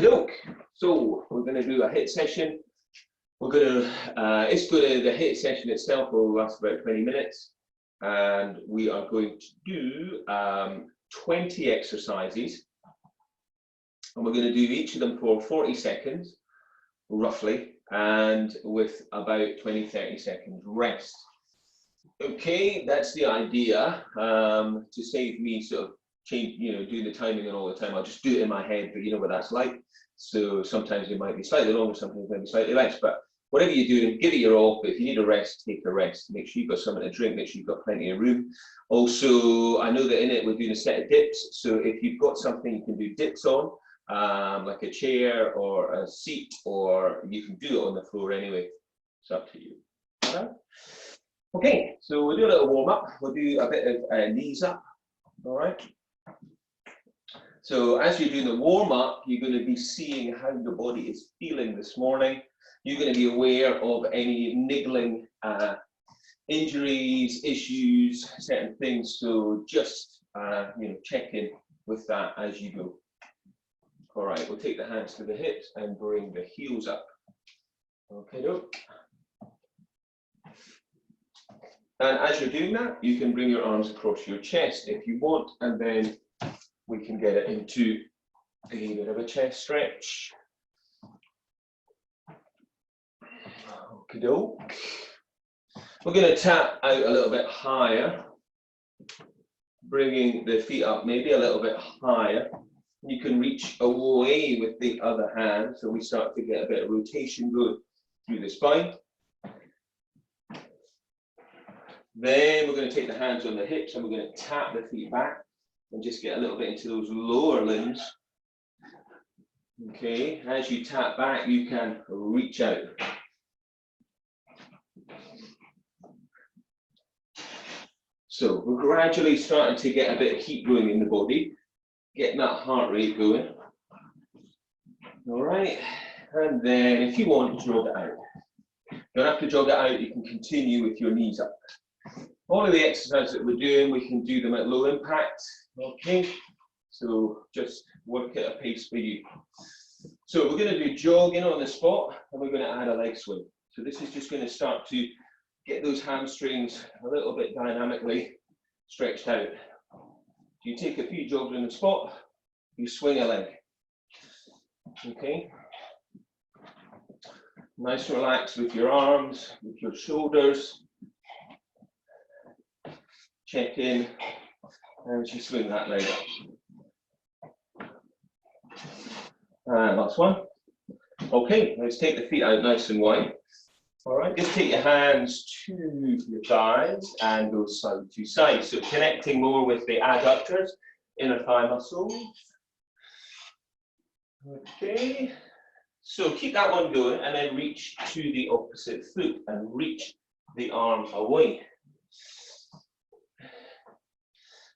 Look, so we're going to do a HIIT session. We're going to, the HIIT session itself will last about 20 minutes. And we are going to do 20 exercises. And we're going to do each of them for 40 seconds, roughly, and with about 20-30 seconds rest. Okay, that's the idea. To save me sort of doing the timing and all the time, I'll just do it in my head, but you know what that's like. So sometimes it might be slightly longer, sometimes it might be slightly less, but whatever you're doing, give it your all. But if you need a rest, take a rest. Make sure you've got something to drink, make sure you've got plenty of room. Also, I know that in it we're doing a set of dips, so if you've got something you can do dips on, like a chair or a seat, or you can do it on the floor anyway. It's up to you. All right? Okay, so we'll do a little warm up. We'll do a bit of knees up. All right. So as you're doing the warm up, you're going to be seeing how your body is feeling this morning. You're going to be aware of any niggling injuries, issues, certain things. So just check in with that as you go. All right, we'll take the hands to the hips and bring the heels up. Okay, and as you're doing that, you can bring your arms across your chest if you want, and then we can get it into a bit of a chest stretch. Okay, we're going to tap out a little bit higher, bringing the feet up maybe a little bit higher. You can reach away with the other hand, so we start to get a bit of rotation going through the spine. Then we're going to take the hands on the hips and we're going to tap the feet back and just get a little bit into those lower limbs. Okay, as you tap back, you can reach out. So we're gradually starting to get a bit of heat going in the body, getting that heart rate going. All right, and then if you want to jog it out. You don't have to jog it out, you can continue with your knees up. All of the exercises that we're doing, we can do them at low impact. Okay, so just work at a pace for you. So we're going to do jogging on the spot, and we're going to add a leg swing. So this is just going to start to get those hamstrings a little bit dynamically stretched out. You take a few jogs on the spot, you swing a leg. Okay. Nice and relaxed with your arms, with your shoulders. Check in and you swing that leg up. And last one. Okay, let's take the feet out nice and wide. All right, just take your hands to your thighs and go side to side. So connecting more with the adductors, inner thigh muscles. Okay, so keep that one going and then reach to the opposite foot and reach the arm away.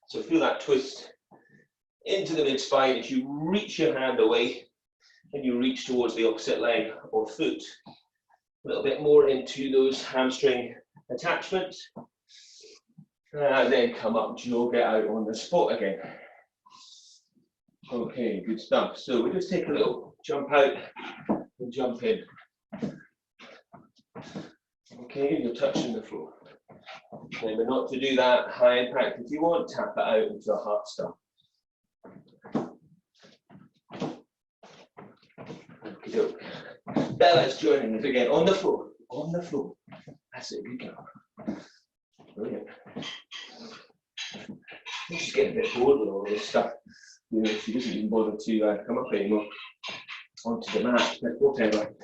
So feel that twist into the mid-spine as you reach your hand away and you reach towards the opposite leg or foot. A little bit more into those hamstring attachments. And then come up, jog it out on the spot again. Okay, good stuff. So we just take a little jump out and jump in. Okay, you're touching the floor. Remember not to do that high impact. If you want, tap it out into a heart stop. Okay, Bella's joining us again on the floor. On the floor. That's it, good girl. Brilliant. I'm just getting a bit bored with all this stuff. You know, she doesn't even bother to come up anymore onto the mat, but whatever.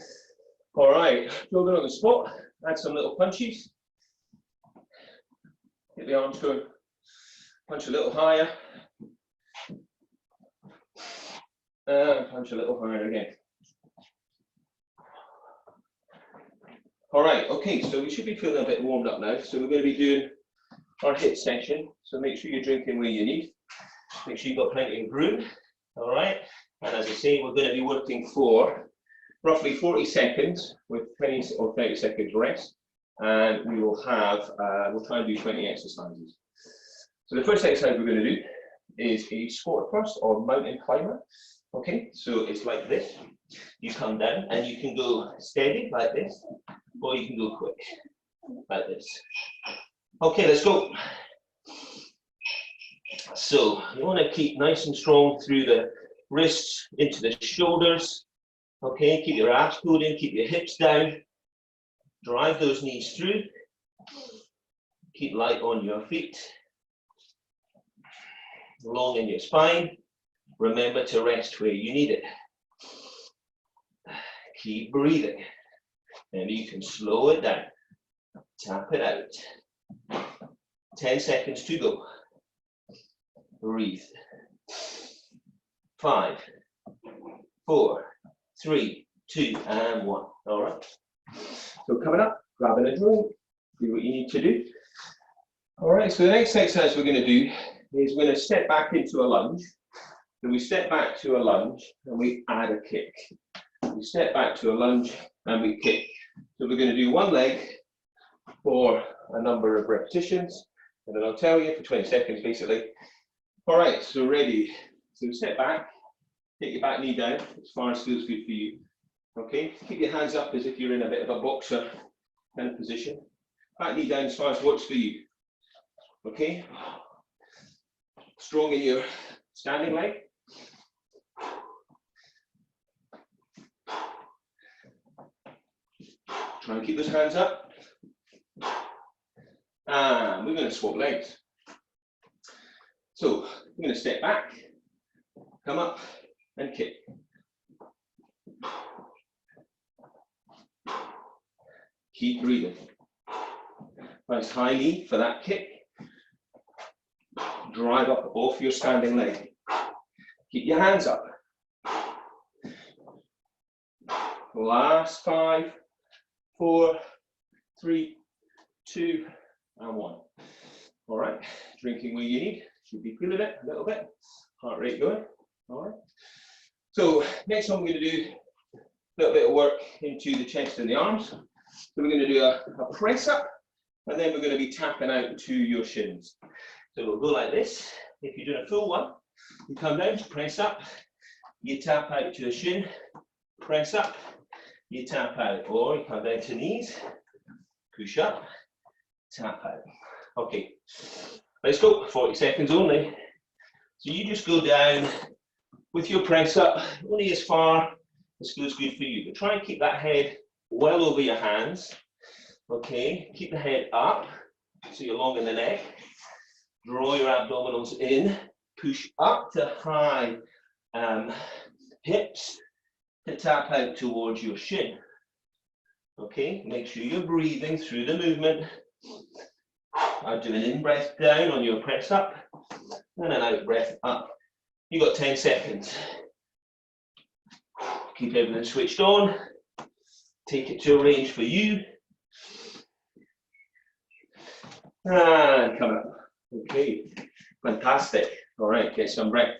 All right, jogging on the spot. Add some little punches. Get the arms going. Punch a little higher. And punch a little higher again. All right, okay, so we should be feeling a bit warmed up now. So we're going to be doing our HIIT session. So make sure you're drinking where you need. Make sure you've got plenty of room. All right, and as I say, we're going to be working for roughly 40 seconds with 20 or 30 seconds rest. And we will have, we'll try and do 20 exercises. So the first exercise we're going to do is a squat thrust or mountain climber. Okay, so it's like this. You come down and you can go steady like this, or you can go quick like this. Okay, let's go. So you want to keep nice and strong through the wrists into the shoulders. Okay, keep your abs pulled in, keep your hips down. Drive those knees through. Keep light on your feet. Long in your spine. Remember to rest where you need it. Keep breathing. And you can slow it down. Tap it out. 10 seconds to go. Breathe. 5, 4, 3, 2, and 1. All right. So coming up, grabbing a drink, do what you need to do. All right, so the next exercise we're going to do is we're going to step back into a lunge. And we step back to a lunge and we add a kick. We step back to a lunge and we kick. So we're going to do one leg for a number of repetitions. And then I'll tell you for 20 seconds basically. All right, so ready. So step back, take your back knee down as far as feels good for you. Okay, keep your hands up as if you're in a bit of a boxer kind of position. Back knee down as far as works for you. Okay, strong in your standing leg. Try and keep those hands up. And we're going to swap legs. So we're going to step back, come up and kick. Keep breathing. Nice high knee for that kick. Drive up off your standing leg. Keep your hands up. Last 5, 4, 3, 2, and 1. All right, drinking where you need. Should be feeling it a little bit. Heart rate going. All right. So next one we're going to do a little bit of work into the chest and the arms. So we're going to do a press up, and then we're going to be tapping out to your shins. So we'll go like this. If you're doing a full one, you come down, press up, you tap out to a shin, press up, you tap out, or you come down to knees, push up, tap out. Okay, let's go, 40 seconds only. So you just go down with your press up, only as far as feels good for you, but try and keep that head well over your hands. Okay, keep the head up, so you're long in the neck. Draw your abdominals in, push up to high hips to tap out towards your shin. Okay, make sure you're breathing through the movement. I'm doing an in-breath down on your press up and an out-breath up. You got 10 seconds. Keep everything switched on. Take it to a range for you. And come up. Okay, fantastic. All right, get some breath.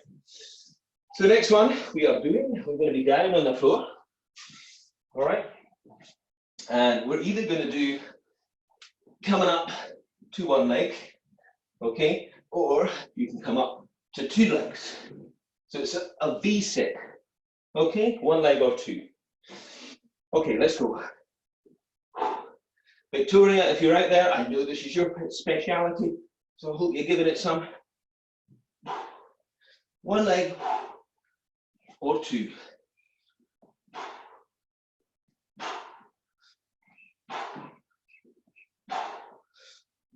So the next one we're going to be down on the floor. All right, and we're either going to do coming up to one leg, okay, or you can come up to 2 legs. So it's a V sit, okay, 1 leg or 2. Okay, let's go. Victoria, if you're out there, I know this is your speciality, so I hope you're giving it some. 1 leg or 2.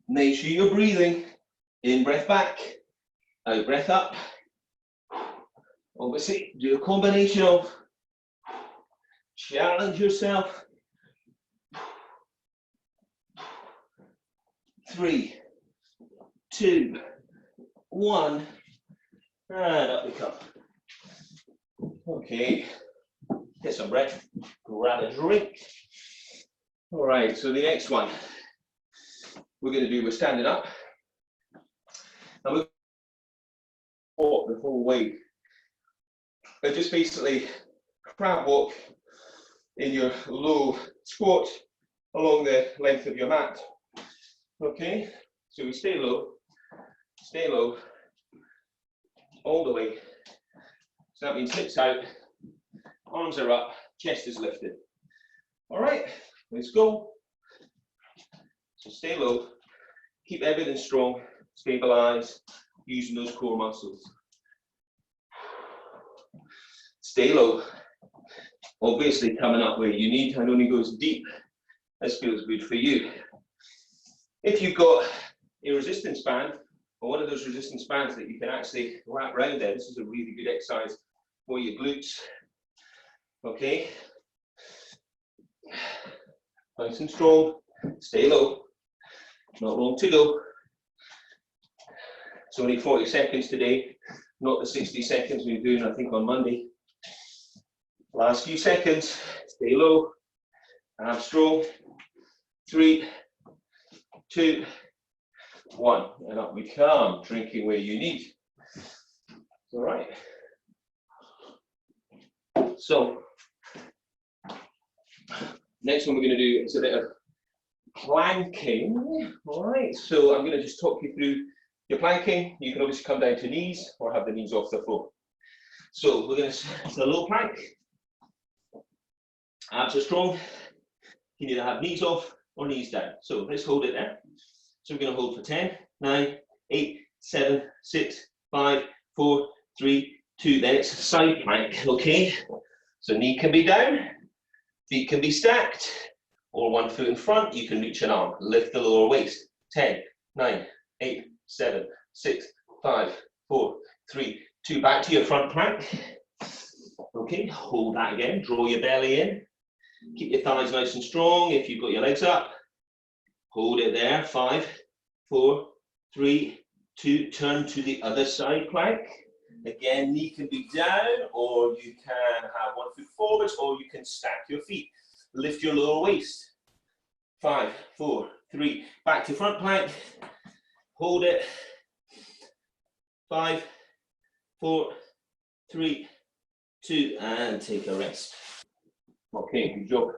Make sure you're breathing. In breath back, out breath up. Obviously, do a combination of challenge yourself. 3, 2, 1, and up we come. Okay, get some breath, grab a drink. All right, so the next one we're going to do, we're standing up. And we're going to walk the whole way. But just basically crab walk in your low squat along the length of your mat. Okay, so we stay low, all the way So that means hips out, arms are up, chest is lifted. All right, let's go. So stay low, keep everything strong, stabilize, using those core muscles. Stay low. Obviously coming up where you need, and only goes deep. This feels good for you. If you've got a resistance band, or one of those resistance bands that you can actually wrap around there, this is a really good exercise for your glutes. Okay. Nice and strong. Stay low. Not long to go. It's only 40 seconds today, not the 60 seconds we were doing, I think, on Monday. Last few seconds. Stay low. Abs strong. 3, 2, 1. And up we come. Drinking where you need. All right. So, next one we're going to do is a bit of planking. All right. So I'm going to just talk you through your planking. You can obviously come down to knees or have the knees off the floor. So we're going to it's a low plank. Abs are strong. You need to have knees off or knees down. So let's hold it there. So we're going to hold for 10, 9, 8, 7, 6, 5, 4, 3, 2. Then it's a side plank. Okay. So knee can be down, feet can be stacked, or one foot in front. You can reach an arm. Lift the lower waist. 10, 9, 8, 7, 6, 5, 4, 3, 2. Back to your front plank. Okay, hold that again. Draw your belly in. Keep your thighs nice and strong. If you've got your legs up, hold it there. 5, 4, 3, 2. Turn to the other side plank. Again, knee can be down, or you can have one foot forwards, or you can stack your feet. Lift your lower waist. 5, 4, 3. Back to front plank. Hold it. 5, 4, 3, 2, and take a rest. Okay, good job.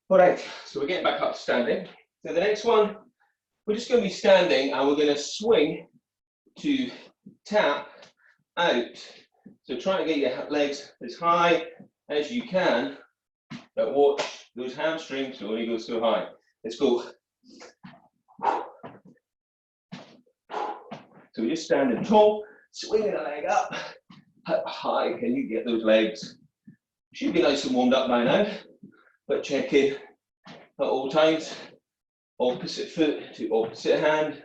All right, so we're getting back up to standing. So the next one, we're just going to be standing, and we're going to swing to tap out. So try to get your legs as high as you can, but watch those hamstrings to only go so high. Let's go. So we're just standing tall, swinging a leg up. How high can you get those legs? Should be nice and warmed up by now, but check in at all times. Opposite foot to opposite hand.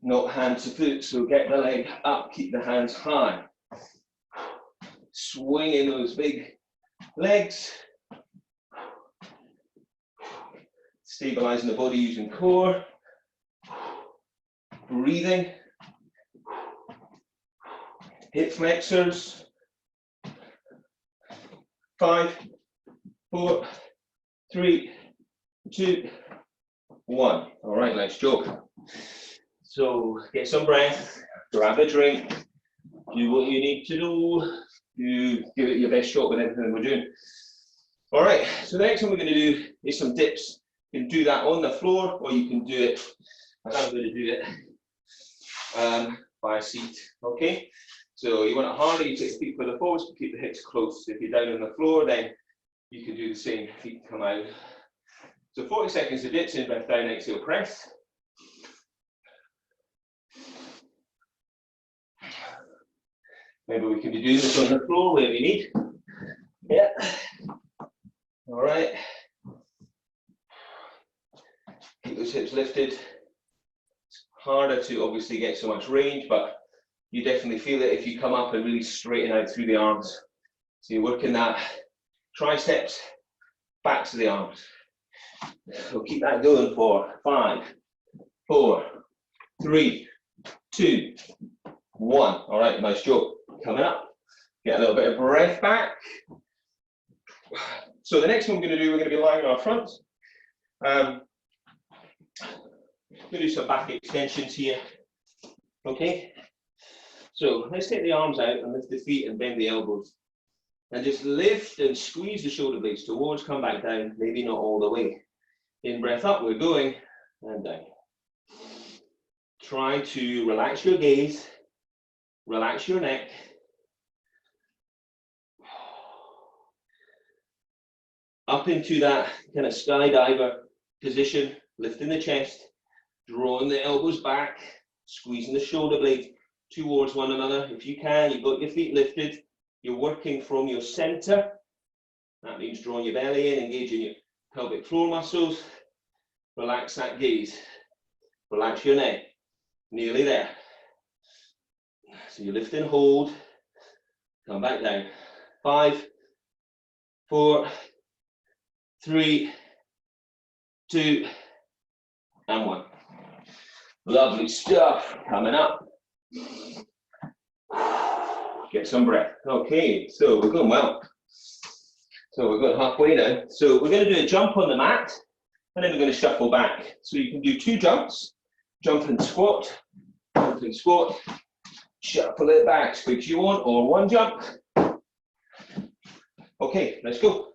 Not hand to foot, so get the leg up, keep the hands high. Swinging those big legs. Stabilizing the body using core. Breathing. Hip flexors. 5, 4, 3, 2, 1. All right, nice job. So get some breath, grab a drink, do what you need to do, you give it your best shot with everything we're doing. All right, so the next one we're going to do is some dips. You can do that on the floor, or you can do it, as I'm going to do it, by a seat. Okay, so you want it harder, you take the feet further forwards, but keep the hips close. If you're down on the floor, then you can do the same, feet come out. So 40 seconds of dips, in, breath down, exhale, press. Maybe we can be doing this on the floor where we need. Yeah. All right. Keep those hips lifted. It's harder to obviously get so much range, but you definitely feel it if you come up and really straighten out through the arms. So you're working that triceps back to the arms. So keep that going for 5, 4, 3, 2, 1. All right, nice job. Coming up, get a little bit of breath back. So the next one we're going to do, we're going to be lying on our front. We're going to do some back extensions here. Okay, so let's take the arms out and lift the feet and bend the elbows. And just lift and squeeze the shoulder blades towards, come back down, maybe not all the way. In, breath up, we're going, and down. Try to relax your gaze. Relax your neck. Up into that kind of skydiver position, lifting the chest, drawing the elbows back, squeezing the shoulder blades towards one another. If you can, you've got your feet lifted, you're working from your center. That means drawing your belly in, engaging your pelvic floor muscles. Relax that gaze. Relax your neck. Nearly there. So you lift and hold. Come back down. 5, 4, 3, 2, and 1. Lovely stuff. Coming up. Get some breath. Okay, so we're going well. So we're going halfway now. So we're going to do a jump on the mat, and then we're going to shuffle back. So you can do 2 jumps, jump and squat, shuffle it back as quick as you want, or 1 jump. Okay, let's go.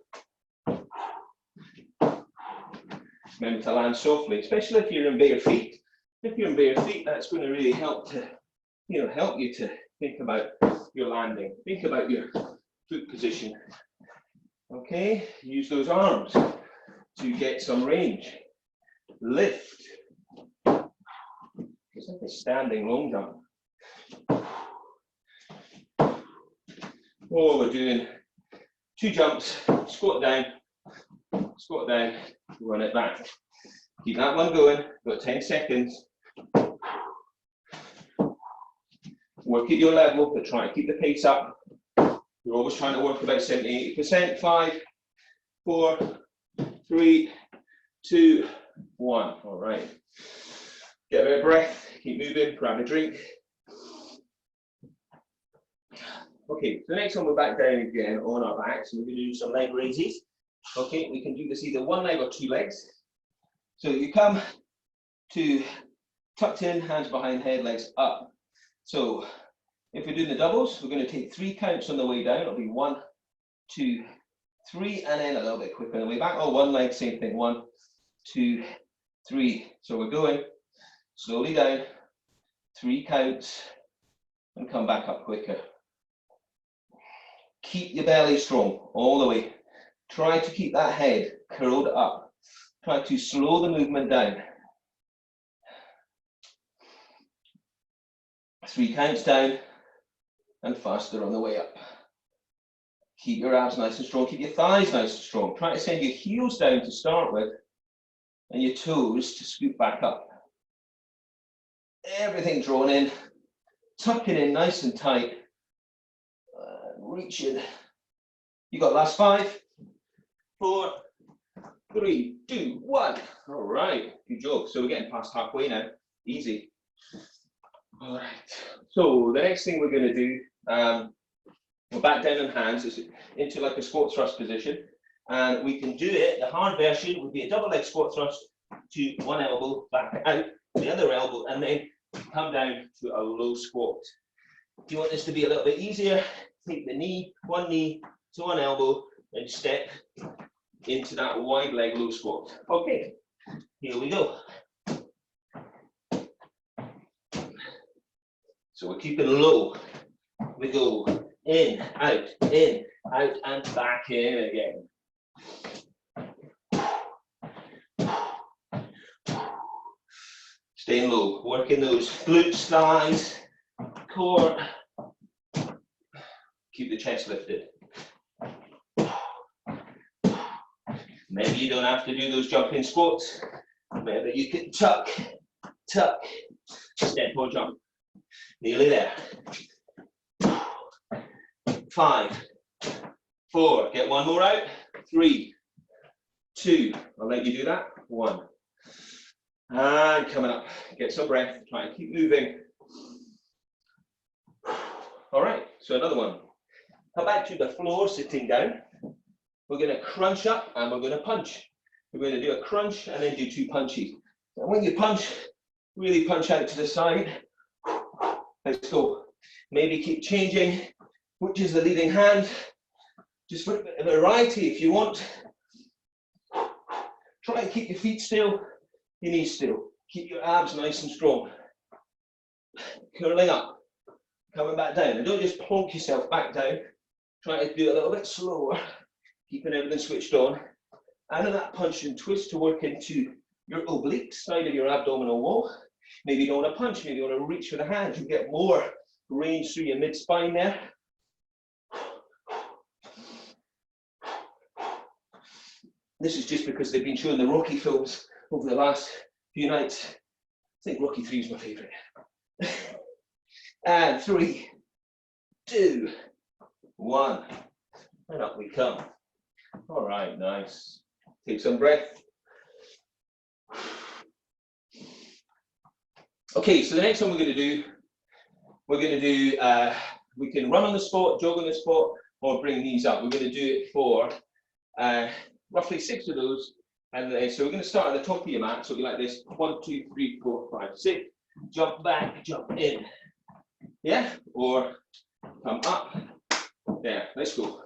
Remember to land softly, especially if you're in bare feet. If you're in bare feet, that's going to really help to, help you to think about your landing. Think about your foot position. Okay, use those arms to get some range. Lift. It's like a standing long jump. Oh, we're doing 2 jumps, squat down, run it back. Keep that one going, got 10 seconds. Work at your level, but try to keep the pace up. You're always trying to work about 70–80%. 5, 4, 3, 2, 1. All right. Get a bit of breath, keep moving, grab a drink. Okay, so the next one we're back down again on our backs, and we're going to do some leg raises. Okay, we can do this either 1 leg or 2 legs. So you come to tucked in, hands behind head, legs up. So if we're doing the doubles, we're going to take 3 counts on the way down. It'll be 1, 2, 3, and then a little bit quicker on the way back. Oh, 1 leg, same thing. 1, 2, 3. So we're going slowly down, 3 counts, and come back up quicker. Keep your belly strong all the way. Try to keep that head curled up. Try to slow the movement down. 3 counts down and faster on the way up. Keep your abs nice and strong. Keep your thighs nice and strong. Try to send your heels down to start with and your toes to scoot back up. Everything drawn in. Tucking in nice and tight. Reaching. You got last 5, 4, 3, 2, 1. All right, good job. So we're getting past halfway now. Easy. All right. So the next thing we're going to do, we're back down on hands into like a squat thrust position, and we can do it. The hard version would be a double leg squat thrust to 1 elbow back out, the other elbow, and then come down to a low squat. If you want this to be a little bit easier, take the knee, 1 knee to 1 elbow, and step into that wide leg low squat. Okay, here we go. So we're keeping low. We go in, out, and back in again. Staying low, working those glutes, thighs, core. Keep the chest lifted. Maybe you don't have to do those jumping squats. Maybe you can tuck, step or jump. Nearly there. 5, 4, get 1 more out. 3, 2, I'll let you do that. 1. And coming up, get some breath, try and keep moving. All right, so another one. Come back to the floor, sitting down. We're going to crunch up and we're going to punch. We're going to do a crunch and then do 2 punches. And when you punch, really punch out to the side. Let's go. Maybe keep changing which is the leading hand. Just for a bit of variety if you want. Try and keep your feet still, your knees still. Keep your abs nice and strong. Curling up. Coming back down. And don't just plonk yourself back down. Try to do it a little bit slower, keeping everything switched on. And then that punch and twist to work into your obliques, side of your abdominal wall. Maybe you don't want to punch, maybe you want to reach with the hands. You get more range through your mid-spine there. This is just because they've been showing the Rocky films over the last few nights. I think Rocky 3 is my favourite. And 3, 2, 1. And up we come. All right, nice. Take some breath. Okay, so the next one we're going to do, we can run on the spot, jog on the spot, or bring these up. We're going to do it for roughly 6 of those. And so we're going to start at the top of your mat. So it'll be like this: 1, 2, 3, 4, 5, 6. Jump back, jump in. Yeah, or come up. There, let's go.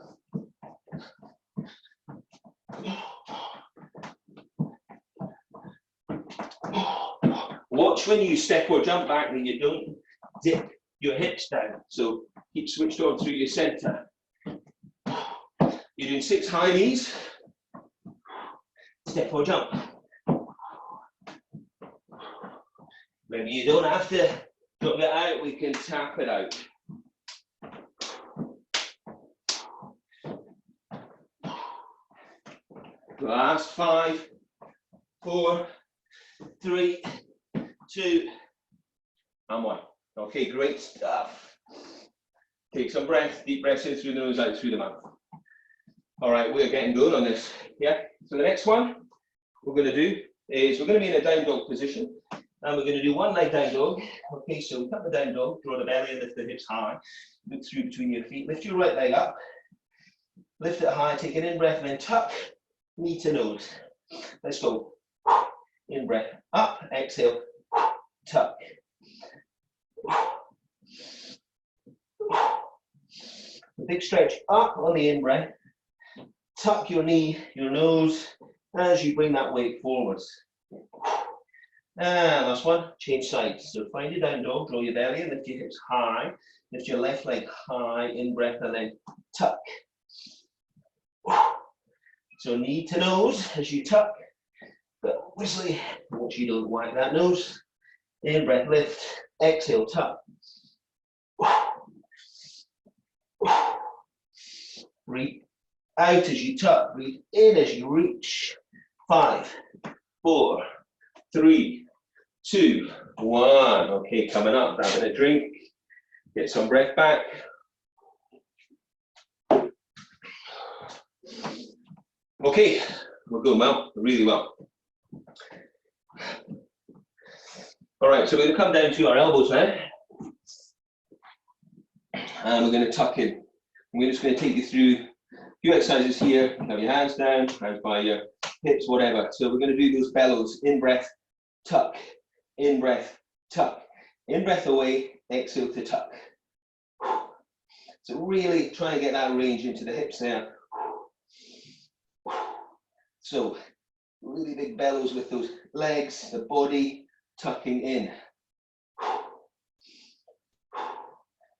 Watch when you step or jump back that you don't dip your hips down. So keep switched on through your center. You're doing 6 high knees. Step or jump. Maybe you don't have to jump it out, we can tap it out. Last 5, 4, 3, 2, and 1. Okay, great stuff. Take some breath, deep breaths in through the nose, out through the mouth. All right, we're getting going on this. Yeah, so the next one we're going to do is we're going to be in a down dog position. And we're going to do 1 leg down dog. Okay, so we cut the down dog, draw the belly and lift the hips high. Look through between your feet. Lift your right leg up. Lift it high, take an in-breath, and then tuck, knee to nose. Let's go. In-breath, up, exhale, tuck. A big stretch up on the in-breath. Tuck your knee, your nose, as you bring that weight forwards. And last one, change sides. So find your down dog, draw your belly and lift your hips high. Lift your left leg high, in breath, and then tuck. So knee to nose as you tuck. But obviously, watch you don't whack that nose. In breath, lift, exhale, tuck. Breathe out as you tuck, breathe in as you reach. 5, 4, 3, 2, 1. Okay, coming up, having a drink. Get some breath back. Okay, we're going well, really well. All right, so we're going to come down to our elbows now. And we're going to tuck in. We're just going to take you through a few exercises here. Have your hands down, hands by your hips, whatever. So we're going to do those bellows. In breath, tuck. In breath, tuck. In breath away, exhale to tuck. So really try and get that range into the hips there. So really big bellows with those legs, the body tucking in.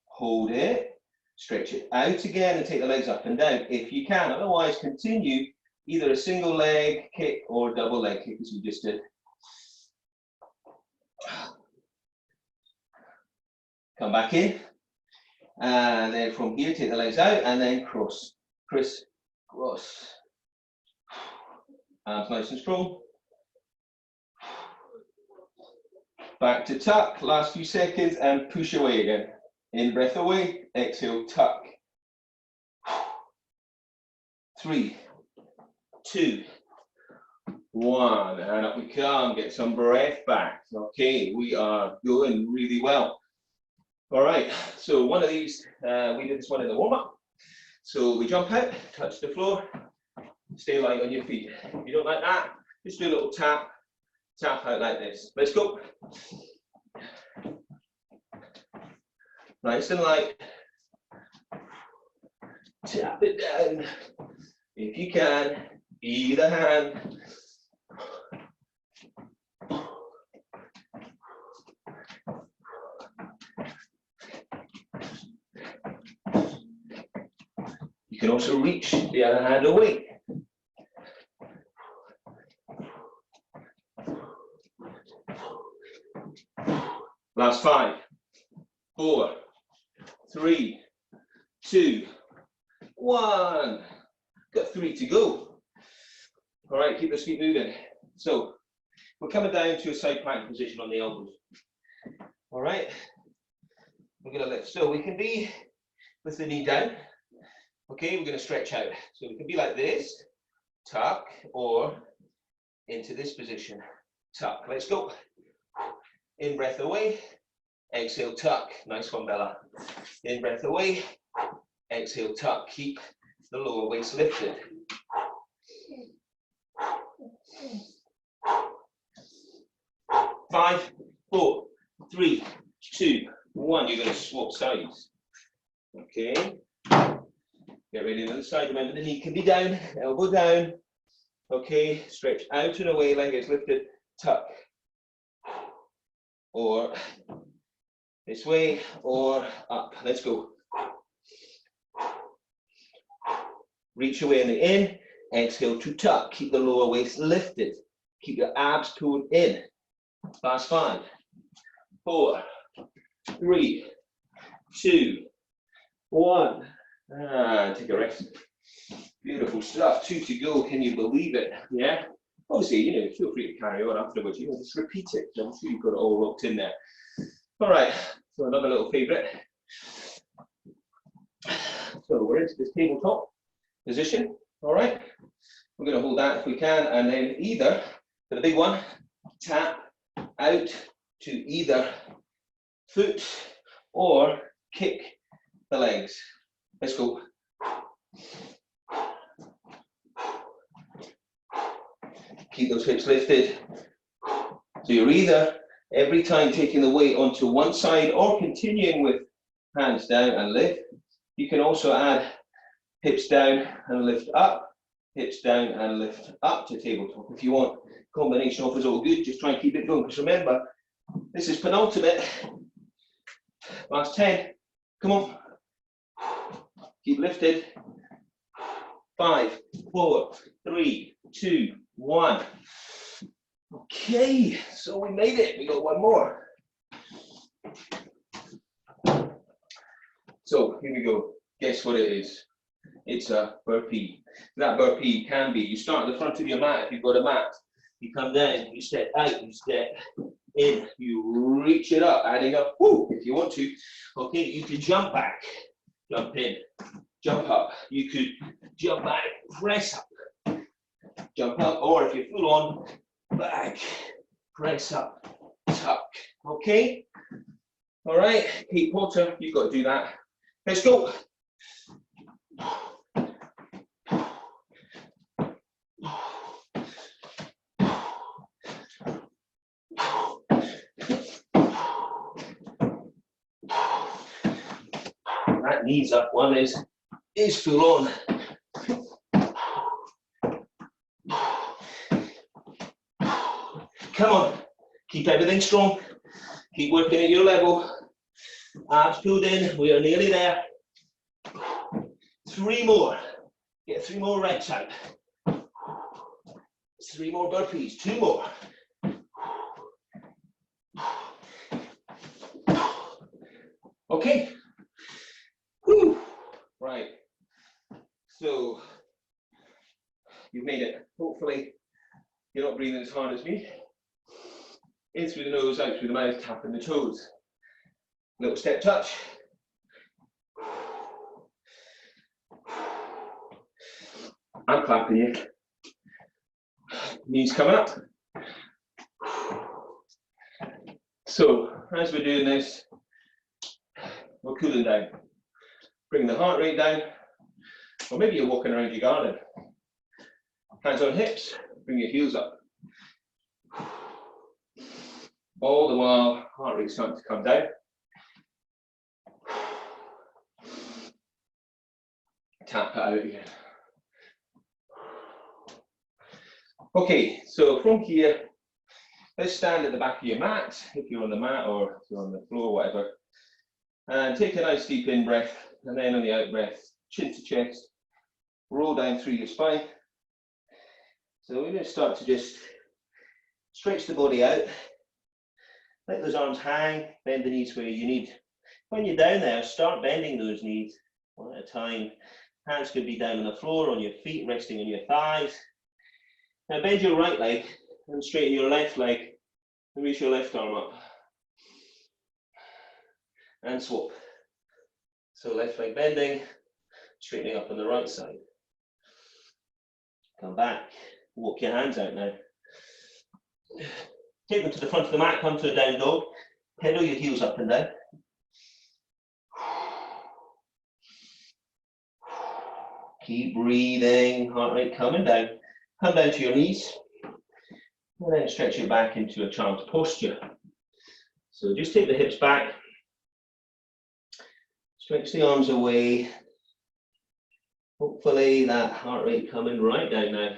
Hold it, stretch it out again and take the legs up and down if you can. Otherwise, continue either a single leg kick or double leg kick as we just did. Come back in. And then from here, take the legs out and then cross, criss, cross. Arms nice and strong. Back to tuck, last few seconds, and push away again. In breath away, exhale, tuck. 3, 2, 1, and up we come. Get some breath back. Okay, we are going really well. All right, so one of these, we did this one in the warm-up. So we jump out, touch the floor, stay light on your feet. If you don't like that, just do a little tap, tap out like this. Let's go. Nice and light. Tap it down. If you can, either hand. You can also reach the other hand away. Last 5, 4, 3, 2, 1. Got 3 to go. All right, keep those feet moving. So we're coming down to a side plank position on the elbows. All right, we're going to lift. So we can be with the knee down. Okay, we're going to stretch out. So we can be like this, tuck, or into this position, tuck. Let's go. In breath away, exhale, tuck. Nice one, Bella. In breath away, exhale, tuck. Keep the lower waist lifted. Five, 4, 3, 2, 1. You're going to swap sides. Okay. Get ready on the other side. Remember, the knee can be down, elbow down. Okay. Stretch out and away, leg is lifted, tuck. Or this way, or up. Let's go. Reach away in the in, exhale to tuck. Keep the lower waist lifted. Keep your abs pulled in. Last 5, 4, 3, 2, 1. And take a rest. Beautiful stuff. 2 to go. Can you believe it? Yeah. Obviously, you know, feel free to carry on afterwards. You know, just repeat it. I'm sure you've got it all locked in there. All right. So another little favourite. So we're into this tabletop position. All right. We're going to hold that if we can, and then either for the big one, tap out to either foot or kick the legs. Let's go. Keep those hips lifted. So you're either every time taking the weight onto one side or continuing with hands down and lift. You can also add hips down and lift up, hips down and lift up to tabletop. If you want combination offers all good, just try and keep it going. Because remember, this is penultimate. Last 10. Come on. Keep lifted. 5, 4, 3, 2, 1. Okay, so we made it. We got one more. So here we go. Guess what it is? It's a burpee. That burpee can be, you start at the front of your mat if you've got a mat. You come down, you step out, you step in, you reach it up, adding up, whoo, if you want to. Okay, you can jump back, jump in, jump up. You could jump back, press up, jump up, or if you're full on, back, press up, tuck. Okay? All right, Kate Potter, you've got to do that. Let's go. That knees up one is full on. Come on, keep everything strong. Keep working at your level. Abs pulled in, we are nearly there. 3 more. Get 3 more reps out. 3 more burpees, 2 more. Okay. Whew. Right. So you've made it. Hopefully you're not breathing as hard as me. In through the nose, out through the mouth, tapping the toes. Little step touch. I'm clapping you. Knees coming up. So as we're doing this, we're cooling down. Bring the heart rate down, or maybe you're walking around your garden. Hands on hips, bring your heels up. All the while, heart rate starting to come down. Tap it out again. Okay, so from here, let's stand at the back of your mat, if you're on the mat or if you're on the floor, whatever. And take a nice deep in breath, and then on the out breath, chin to chest, roll down through your spine. So we're going to start to just stretch the body out. Let those arms hang, bend the knees where you need. When you're down there, start bending those knees one at a time. Hands could be down on the floor, on your feet, resting on your thighs. Now bend your right leg and straighten your left leg and reach your left arm up. And swap. So left leg bending, straightening up on the right side. Come back, walk your hands out now. Take them to the front of the mat, come to a down dog. Pedal your heels up and down. Keep breathing, heart rate coming down. Come down to your knees. And then stretch your back into a child's posture. So just take the hips back. Stretch the arms away. Hopefully that heart rate coming right down now.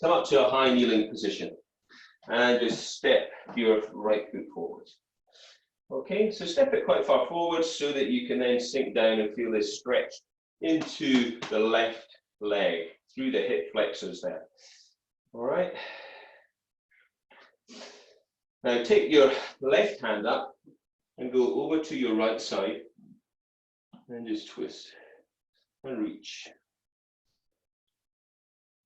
Come up to a high kneeling position. And just step your right foot forward. Okay, so step it quite far forward so that you can then sink down and feel this stretch into the left leg, through the hip flexors there. All right. Now take your left hand up and go over to your right side and just twist and reach.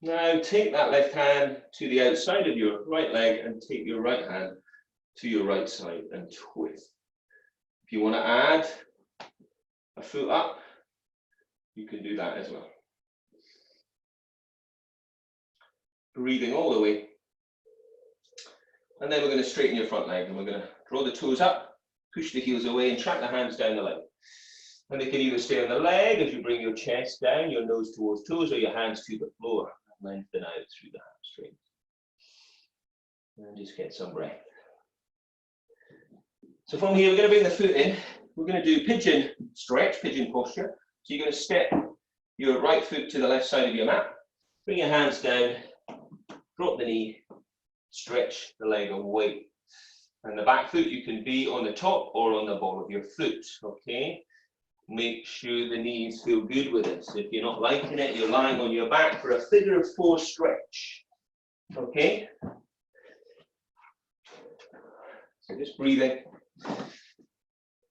Now take that left hand to the outside of your right leg and take your right hand to your right side and twist. If you want to add a foot up, you can do that as well. Breathing all the way. And then we're going to straighten your front leg and we're going to draw the toes up, push the heels away and track the hands down the leg. And they can either stay on the leg as you bring your chest down, your nose towards toes, or your hands to the floor. Lengthen out through the hamstrings. And just get some breath. So from here, we're going to bring the foot in. We're going to do pigeon stretch, pigeon posture. So you're going to step your right foot to the left side of your mat. Bring your hands down, drop the knee, stretch the leg away. And the back foot, you can be on the top or on the ball of your foot, okay? Make sure the knees feel good with this. If you're not liking it, you're lying on your back for a figure of 4 stretch. Okay? So just breathing.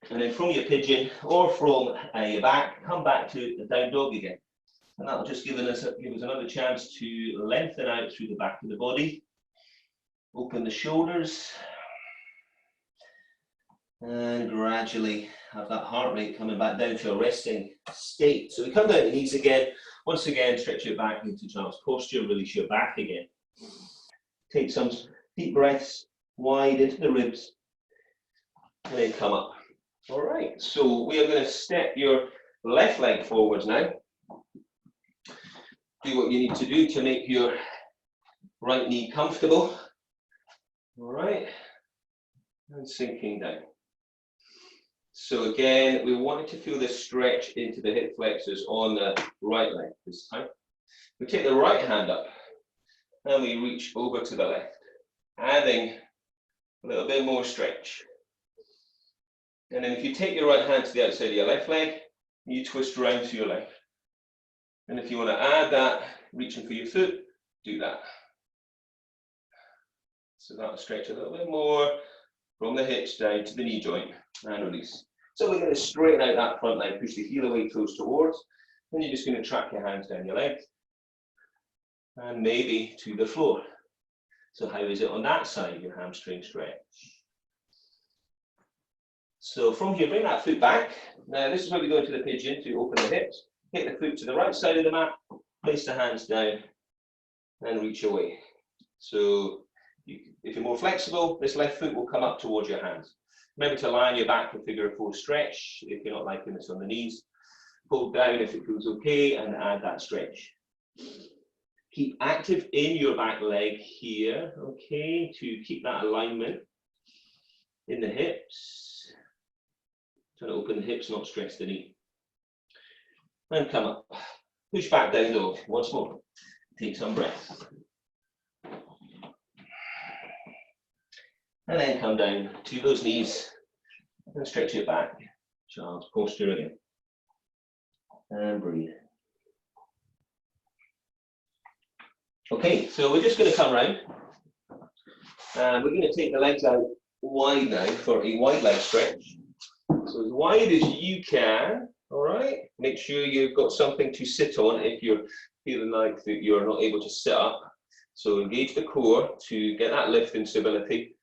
And then from your pigeon or from your back, come back to the down dog again. And that'll just give us another chance to lengthen out through the back of the body. Open the shoulders. And gradually have that heart rate coming back down to a resting state. So we come down to knees again. Once again, stretch your back into child's posture, release your back again. Take some deep breaths wide into the ribs and then come up. All right, so we are going to step your left leg forwards now. Do what you need to do to make your right knee comfortable. All right, and sinking down. So again, we wanted to feel this stretch into the hip flexors on the right leg this time. We take the right hand up and we reach over to the left, adding a little bit more stretch. And then if you take your right hand to the outside of your left leg, you twist around to your left. And if you want to add that, reaching for your foot, do that. So that'll stretch a little bit more from the hips down to the knee joint and release. So we're going to straighten out that front leg, push the heel away, toes towards. Then you're just going to track your hands down your legs and maybe to the floor. So how is it on that side, your hamstring stretch? So from here, bring that foot back. Now this is where we go into the pigeon to open the hips. Take the foot to the right side of the mat, place the hands down and reach away. So if you're more flexible, this left foot will come up towards your hands. Remember to lie on your back for figure of 4 stretch. If you're not liking this on the knees, pull down if it feels okay and add that stretch. Keep active in your back leg here, okay, to keep that alignment in the hips. Trying to open the hips, not stress the knee. And come up. Push back down dog. Once more. Take some breath. And then come down to those knees and stretch it back. Child's posture again. And breathe. Okay, so we're just going to come round. And we're going to take the legs out wide now for a wide leg stretch. So as wide as you can, all right? Make sure you've got something to sit on if you're feeling like that you're not able to sit up. So engage the core to get that lift and stability.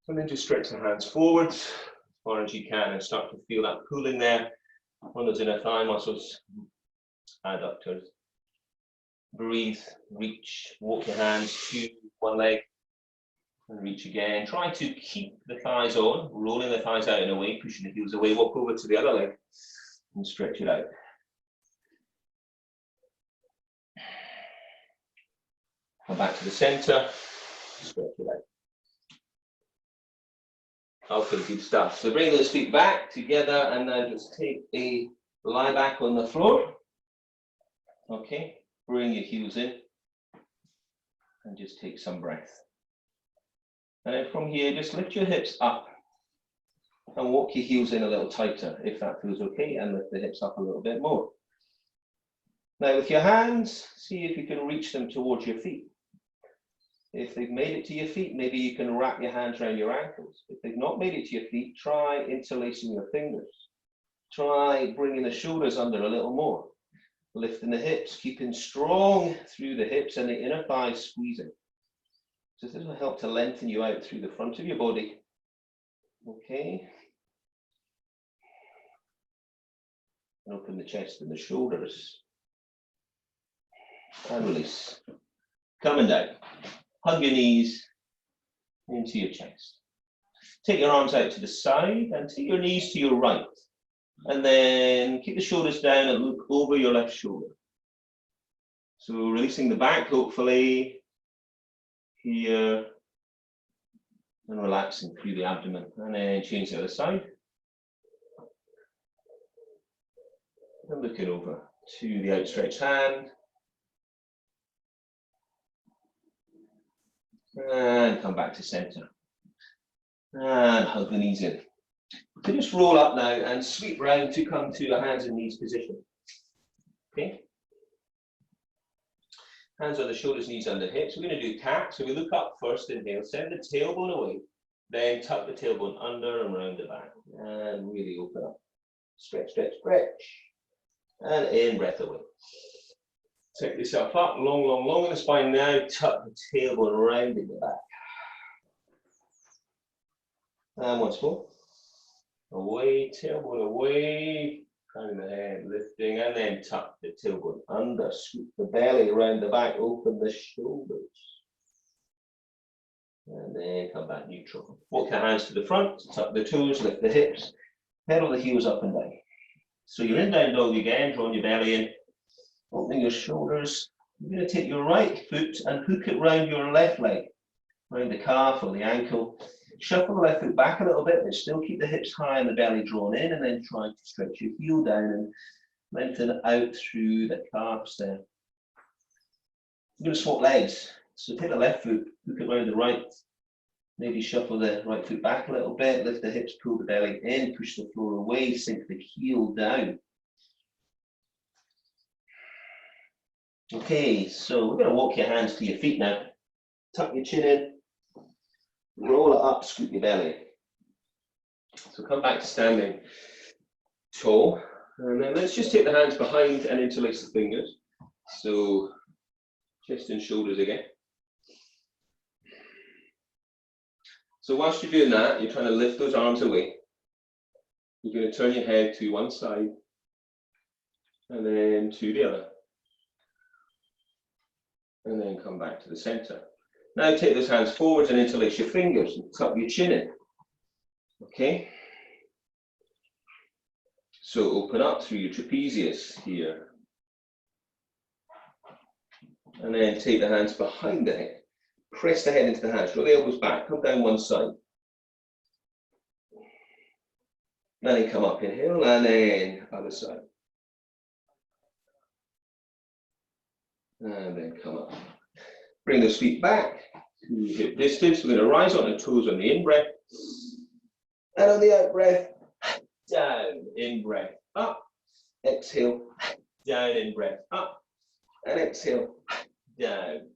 And then just stretch the hands forwards as far as you can and start to feel that pulling there on those inner thigh muscles, adductors. Breathe, reach, walk your hands to one leg and reach again. Try to keep the thighs on, rolling the thighs out and away, pushing the heels away. Walk over to the other leg and stretch it out. Come back to the center, stretch it out. Okay, good stuff. So bring those feet back together and now just take a lie back on the floor. Okay, bring your heels in and just take some breath. And then from here, just lift your hips up and walk your heels in a little tighter if that feels okay, and lift the hips up a little bit more. Now with your hands, see if you can reach them towards your feet. If they've made it to your feet, maybe you can wrap your hands around your ankles. If they've not made it to your feet, try interlacing your fingers. Try bringing the shoulders under a little more. Lifting the hips, keeping strong through the hips and the inner thighs squeezing. So this will help to lengthen you out through the front of your body. Okay. And open the chest and the shoulders. And release. Coming down. Hug your knees into your chest. Take your arms out to the side and take your knees to your right. And then keep the shoulders down and look over your left shoulder. So releasing the back, hopefully, here. And relaxing through the abdomen. And then change the other side. And looking over to the outstretched hand. And come back to center. And hug the knees in. So just roll up now and sweep round to come to a hands and knees position. Okay. Hands on the shoulders, knees under hips. We're going to do cat. So we look up first, inhale, send the tailbone away, then tuck the tailbone under and round the back. And really open up. Stretch, stretch, stretch. And in, breath away. Take yourself up, long, long, long in the spine now. Tuck the tailbone round in the back. And once more. Away, tailbone away. Crown the head, lifting, and then tuck the tailbone under. Scoop the belly around the back. Open the shoulders. And then come back neutral. Walk the hands to the front. Tuck the toes, lift the hips. Pedal the heels up and down. So you're in down dog again, drawing your belly in. Opening your shoulders. You're going to take your right foot and hook it round your left leg, around the calf or the ankle. Shuffle the left foot back a little bit, but still keep the hips high and the belly drawn in, and then try to stretch your heel down and lengthen out through the calves there. You're going to swap legs. So take the left foot, hook it around the right. Maybe shuffle the right foot back a little bit, lift the hips, pull the belly in, push the floor away, sink the heel down. Okay, so we're going to walk your hands to your feet now. Tuck your chin in, roll it up, scoop your belly. So come back to standing tall, and then let's just take the hands behind and interlace the fingers. So chest and shoulders again. So whilst you're doing that, you're trying to lift those arms away. You're going to turn your head to one side and then to the other. And then come back to the center. Now take those hands forwards and interlace your fingers and tuck your chin in. Okay? So open up through your trapezius here. And then take the hands behind the head. Press the head into the hands, draw the elbows back, come down one side. And then come up, inhale, and then other side. And then come up. Bring those feet back to hip distance. We're going to rise on the toes on the in-breath. And on the out-breath, down, in-breath, up. Exhale, down, in-breath, up. And exhale, down.